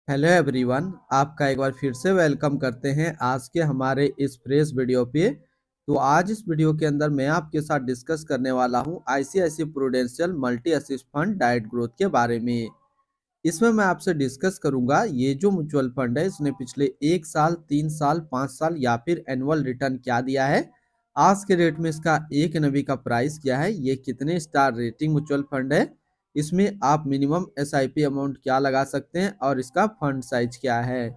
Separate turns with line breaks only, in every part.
Hello everyone, आपका एक बार फिर से वेलकम करते हैं आज के हमारे इस फ्रेश वीडियो पे। तो आज इस वीडियो के अंदर मैं आपके साथ डिस्कस करने वाला हूं ICICI prudential multi asset fund diet growth के बारे में। इसमें मैं आपसे डिस्कस करूंगा ये जो म्यूचुअल फंड है इसने पिछले 1 साल, 3 साल, 5 साल या फिर एनुअल रिटर्न क्या दिया है, आज के रेट में इसका एक एनएवी का प्राइस क्या है, ये कितने स्टार रेटिंग म्यूचुअल फंड है, इसमें आप मिनिमम एसआईपी अमाउंट क्या लगा सकते हैं और इसका फंड साइज क्या है।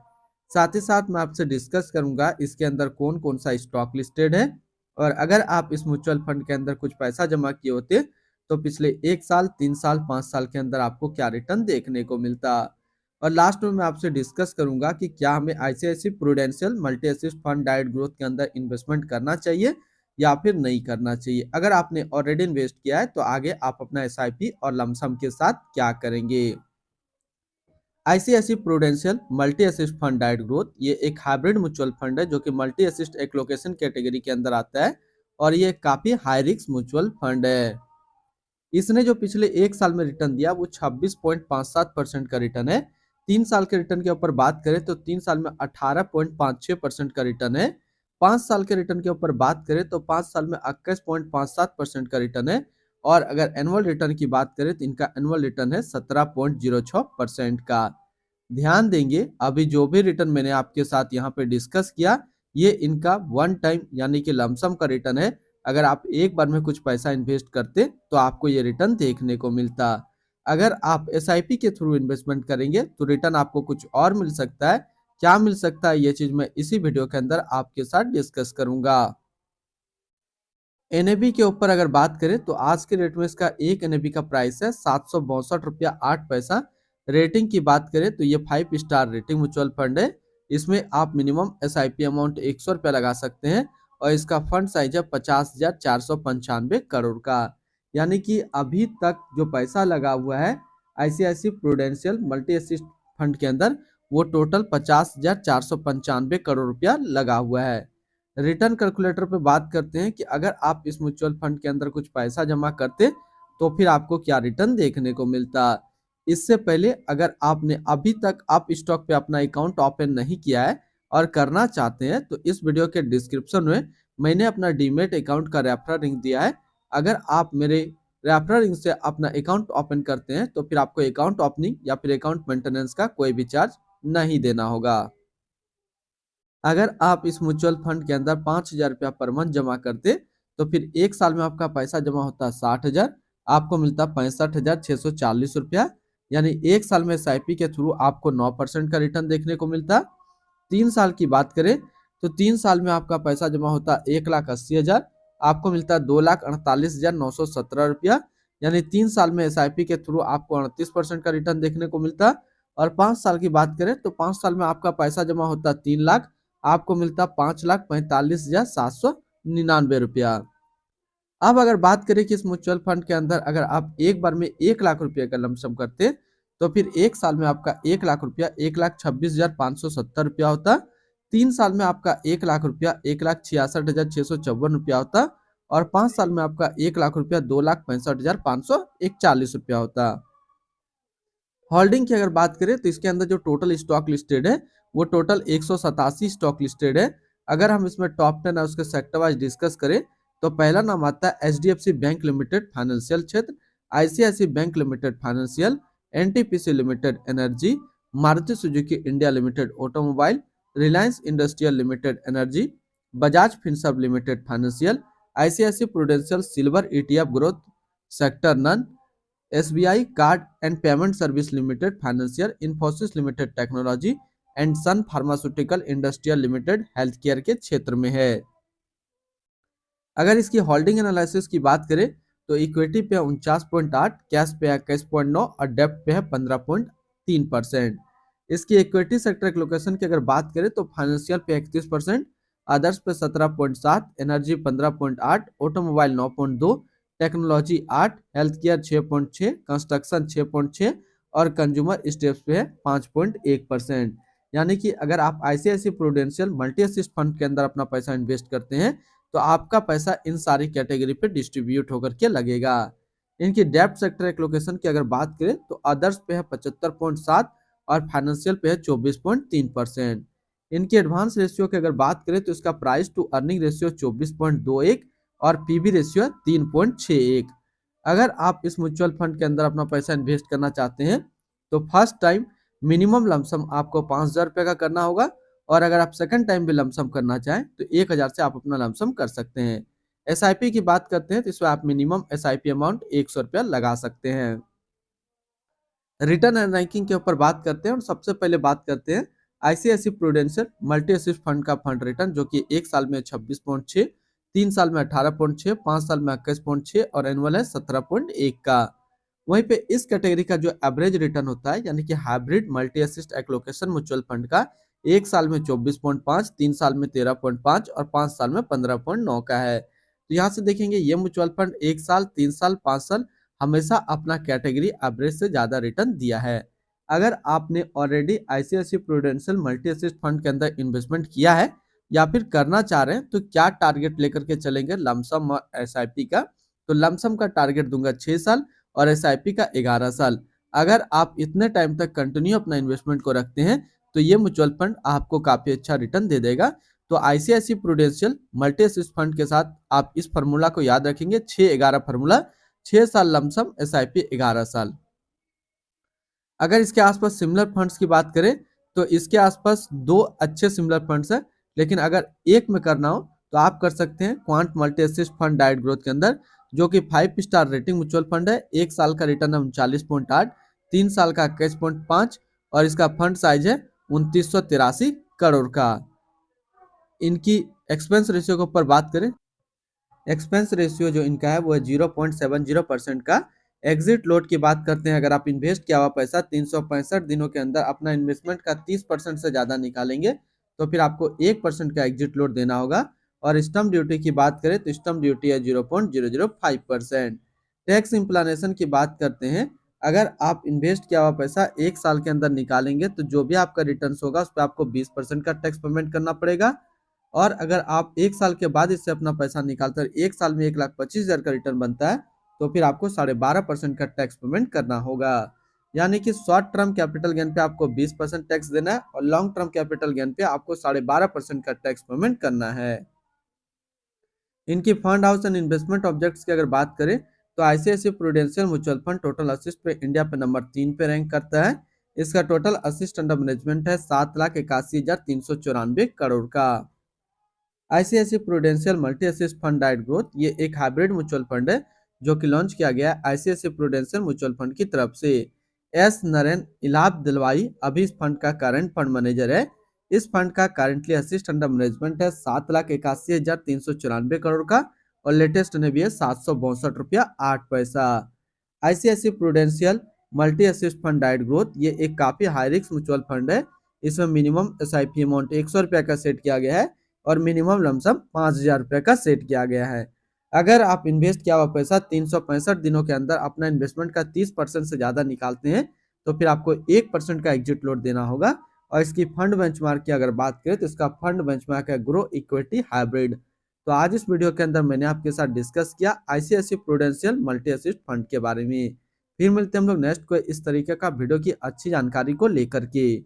साथ ही साथ मैं आपसे डिस्कस करूंगा इसके अंदर कौन कौन सा स्टॉक लिस्टेड है और अगर आप इस म्यूचुअल फंड के अंदर कुछ पैसा जमा किए होते तो पिछले 1 साल, 3 साल, 5 साल के अंदर आपको क्या रिटर्न देखने को मिलता। और लास्ट में मैं आपसे डिस्कस करूंगा कि क्या हमें ICICI prudential multi asset fund diet growth के अंदर इन्वेस्टमेंट करना चाहिए या फिर नहीं करना चाहिए। अगर आपने ऑलरेडी इन्वेस्ट किया है तो आगे आप अपना एसआईपी और लमसम के साथ क्या करेंगे। ICICI prudential multi asset fund diet growth ये एक हाइब्रिड म्यूचुअल फंड है जो कि मल्टी असिस्ट एलोकेशन कैटेगरी के अंदर आता है और ये काफी हाई रिस्क म्यूचुअल फंड है। इसने जो पिछले 1 साल में रिटर्न दिया वो 26.57% का रिटर्न है। 3 साल के रिटर्न के ऊपर बात करें तो 3 साल में 18.56% का रिटर्न है। 5 साल के रिटर्न के ऊपर बात करें तो 5 साल में 21.57% का रिटर्न है। और अगर एनुअल रिटर्न की बात करें तो इनका एनुअल रिटर्न है 17.06% का। ध्यान देंगे अभी जो भी रिटर्न मैंने आपके साथ यहाँ पे डिस्कस किया ये इनका वन टाइम यानी कि लमसम का रिटर्न है। अगर आप एक बार में कुछ पैसा इन्वेस्ट करते तो आपको ये रिटर्न देखने को मिलता। अगर आप एसआईपी के थ्रू इन्वेस्टमेंट करेंगे तो रिटर्न आपको कुछ और मिल सकता है। क्या मिल सकता है ये चीज मैं इसी वीडियो के अंदर आपके साथ डिस्कस करूंगा। एनएबी के ऊपर अगर बात करें तो आज के रेट में इसका एक एनएबी का प्राइस है 762 रुपया 8 पैसा। रेटिंग की बात करें तो ये 5 स्टार रेटिंग म्यूचुअल फंड है। इसमें आप मिनिमम एसआईपी अमाउंट 100 रुपया लगा सकते हैं और इसका फंड साइज है 50,495 करोड़ का। यानी कि अभी तक जो पैसा लगा हुआ है ICICI prudential multi asset fund के अंदर वो टोटल 50,495 करोड़ रुपया लगा हुआ है। रिटर्न कैलकुलेटर पे बात करते हैं कि अगर आप इस म्यूचुअल फंड के अंदर कुछ पैसा जमा करते तो फिर आपको क्या रिटर्न देखने को मिलता। इससे पहले अगर आपने अभी तक आप स्टॉक पे अपना अकाउंट ओपन नहीं किया है और करना चाहते हैं तो इस वीडियो के डिस्क्रिप्शन में मैंने अपना डीमेट अकाउंट का रेफरल लिंक दिया है। अगर आप मेरे रेफरल लिंक से अपना अकाउंट ओपन करते हैं तो फिर आपको अकाउंट ओपनिंग या फिर अकाउंट मेंटेनेंस का कोई भी चार्ज नहीं देना होगा। अगर आप इस म्यूचुअल फंड के अंदर 5,000 रुपया पर मंथ जमा करते तो फिर 1 साल में आपका पैसा जमा होता 60,000, आपको मिलता 65,640 रुपया। यानी 1 साल में एसआईपी के थ्रू आपको 9% का रिटर्न देखने को मिलता। 3 साल की बात करें तो 3 साल में आपका पैसा जमा होता 1,80,000, आपको मिलता 2,48,917 रुपया। यानी 3 साल में एसआईपी के थ्रू आपको 38% का रिटर्न देखने को मिलता। और 5 साल की बात करें तो 5 साल में आपका पैसा जमा होता 3 लाख, आपको मिलता 5,45,799 रुपया। अब अगर बात करें कि इस म्यूचुअल फंड के अंदर अगर आप एक बार में 1 लाख रुपए का लमसम करते तो फिर 1 साल में आपका 1 लाख रुपया 1,26,570 रुपया होता। 3 साल में आपका 1 लाख रुपया 1,66,654 रुपया होता। और 5 साल में आपका 1 लाख रुपया 2,65,541 रुपया होता। होल्डिंग की अगर बात करें तो इसके अंदर जो टोटल स्टॉक लिस्टेड है वो टोटल 187 स्टॉक लिस्टेड है। अगर हम इसमें टॉप 10 है उसके सेक्टर वाइज डिस्कस करें तो पहला नाम आता है एचडीएफसी बैंक लिमिटेड फाइनेंशियल क्षेत्र, ICICI bank limited financial, NTPC limited energy, Maruti Suzuki India limited automobile, Reliance industrial limited energy, Bajaj Finserv limited financial, ICICI prudential silver ETF growth sector none, SBI card and payment service limited financial, Infosys limited technology and Sun pharmaceutical industrial limited health care के क्षेत्र में है। अगर इसकी holding analysis की बात करें तो इक्विटी पे 49.8, कैश पे 21.9 और डेप्ट पे है 15.3%। इसकी इक्विटी सेक्टर लोकेशन की अगर बात करें तो फाइनेंशियल पे 31%, अदर्स पे 17.7, energy 15.8, automobile 9.2, technology 8, health care 6.6, construction 6.6 और कंज्यूमर स्टेप्स पे है 5.1%। यानी कि अगर आप ICICI prudential multi asset fund के अंदर अपना पैसा इन्वेस्ट करते हैं तो आपका पैसा इन सारी कैटेगरी पे डिस्ट्रीब्यूट होकर के लगेगा। इनकी डेप्थ सेक्टर एलोकेशन की अगर बात करें तो अदर्स पे है 75.7 और फाइनेंशियल पे है 24.3%। इनकी एडवांस रेशियो की अगर बात करें तो इसका प्राइस टू अर्निंग रेशियो 24.21 और पीबी रेशियो 3.61। अगर आप इस म्यूचुअल फंड के अंदर अपना पैसा इन्वेस्ट करना चाहते हैं तो फर्स्ट टाइम मिनिमम लमसम आपको 5,000 रुपये का करना होगा, और अगर आप सेकंड टाइम भी लमसम करना चाहें तो 1,000 से आप अपना लमसम कर सकते हैं। एसआईपी की बात करते हैं तो इसमें आप मिनिमम एसआईपी अमाउंट 100 रुपया लगा सकते हैं। रिटर्न एंड रैंकिंग के ऊपर बात करते हैं और सबसे पहले बात करते हैं ICICI prudential multi asset fund का फंड रिटर्न, जो कि 1 साल में 26.6, 3 साल में 18.6, 5 साल में 21.6 और एनुअल है 17.1 का। वहीं पे इस कैटेगरी का जो एवरेज रिटर्न होता है यानी कि hybrid multi assist allocation mutual fund का 1 साल में 24.5, 3 साल में 13.5 और 5 साल में 15.9 का है। तो यहाँ से देखेंगे ये म्यूचुअल फंड 1 साल, 3 साल, 5 साल हमेशा अपना कैटेगरी एवरेज से ज्यादा रिटर्न दिया है। अगर आपने already ICICI prudential multi asset fund के अंदर इन्वेस्टमेंट किया है या फिर करना चाह रहे हैं तो क्या टारगेट लेकर के चलेंगे लमसम और एसआईपी का? तो लमसम का टारगेट दूंगा 6 साल और एसआईपी का 11 साल। अगर आप इतने टाइम तक कंटिन्यू अपना इन्वेस्टमेंट को रखते हैं तो ये म्यूचुअल फंड आपको काफी अच्छा रिटर्न दे देगा। तो ICICI prudential multi asset fund के साथ आप इस फार्मूला को याद रखेंगे, 6-11 फार्मूला, 6 साल लमसम, एसआईपी 11 साल। अगर इसके आसपास सिमिलर फंड्स की बात करें तो इसके आसपास 2 अच्छे सिमिलर फंड्स हैं, लेकिन अगर एक में करना हो तो आप कर सकते हैं quant multi asset fund diet growth के अंदर, जो कि 5 स्टार रेटिंग म्यूचुअल फंड है। 1 साल का रिटर्न है 39.8, 3 साल का 21.5 और इसका फंड साइज है 2983 करोड़ का। इनकी एक्सपेंस रेशियो के ऊपर बात करें, एक्सपेंस रेशियो जो इनका है वो है 0.70% का। एग्जिट लोड की बात करते हैं, अगर आप इन्वेस्ट किया हुआ पैसा 365 दिनों के अंदर अपना इन्वेस्टमेंट का 30% से ज़्यादा निकालेंगे तो फिर आपको 1% का एग्जिट लोड देना होगा। और स्टम्प ड्यूटी की बात करें तो स्टम्प ड्यूटी है 0.005%। टैक्स इम्प्लानेशन की बात करते हैं, अगर आप इन्वेस्ट किया हुआ पैसा 1 साल के अंदर निकालेंगे तो जो भी आपका रिटर्न होगा उस पर आपको 20% का टैक्स पेमेंट करना पड़ेगा। और अगर आप 1 साल के बाद इससे अपना पैसा निकालते हैं, 1 साल में 1,25,000 का रिटर्न बनता है तो फिर आपको 12.5% का टैक्स पेमेंट करना होगा। यानी कि शॉर्ट टर्म कैपिटल गेन पे आपको 20% टैक्स देना है और लॉन्ग टर्म कैपिटल गेन पे आपको 12.5% का टैक्स पेमेंट करना है। इनकी fund house and investment objects की अगर बात करें तो ICICI prudential mutual fund total asset पे इंडिया पे नंबर 3 पे रैंक करता है। इसका टोटल असिस्ट अंडर मैनेजमेंट है 7,81,394 करोड़ का। ICICI prudential multi asset fund diet growth ये एक हाइब्रिड म्यूचुअल फंड है जो कि लॉन्च किया गया है आईसीआईसी प्रूडेंशियल म्यूचुअल फंड की तरफ से। एस नरेन इलाब दिलवाई अभी इस फंड का करंट फंड मैनेजर है। इस फंड का करंटली असिस्ट अंडर मैनेजमेंट है 7,81,394 करोड़ का और लेटेस्ट ने भी है 762 रुपया 8 पैसा। ICICI prudential multi asset fund diet growth ये एक काफी हाई रिस्क म्यूचुअल फंड है। इसमें मिनिमम एसआईपी अमाउंट 100 रुपया का सेट किया गया है और मिनिमम लमसम 5,000 रुपये का सेट किया गया है। अगर आप इन्वेस्ट किया हुआ पैसा 365 दिनों के अंदर अपना इन्वेस्टमेंट का 30% से ज़्यादा निकालते हैं तो फिर आपको 1% का एग्जिट लोड देना होगा। और इसकी फंड बेंचमार्क की अगर बात करें तो इसका फंड बेंचमार्क है ग्रो इक्विटी हाइब्रिड। तो आज इस वीडियो के अंदर मैंने आपके साथ डिस्कस किया ICICI prudential multi asset fund के बारे में। फिर मिलते हैं हम लोग नेक्स्ट कोई इस तरीके का वीडियो की अच्छी जानकारी को लेकर के।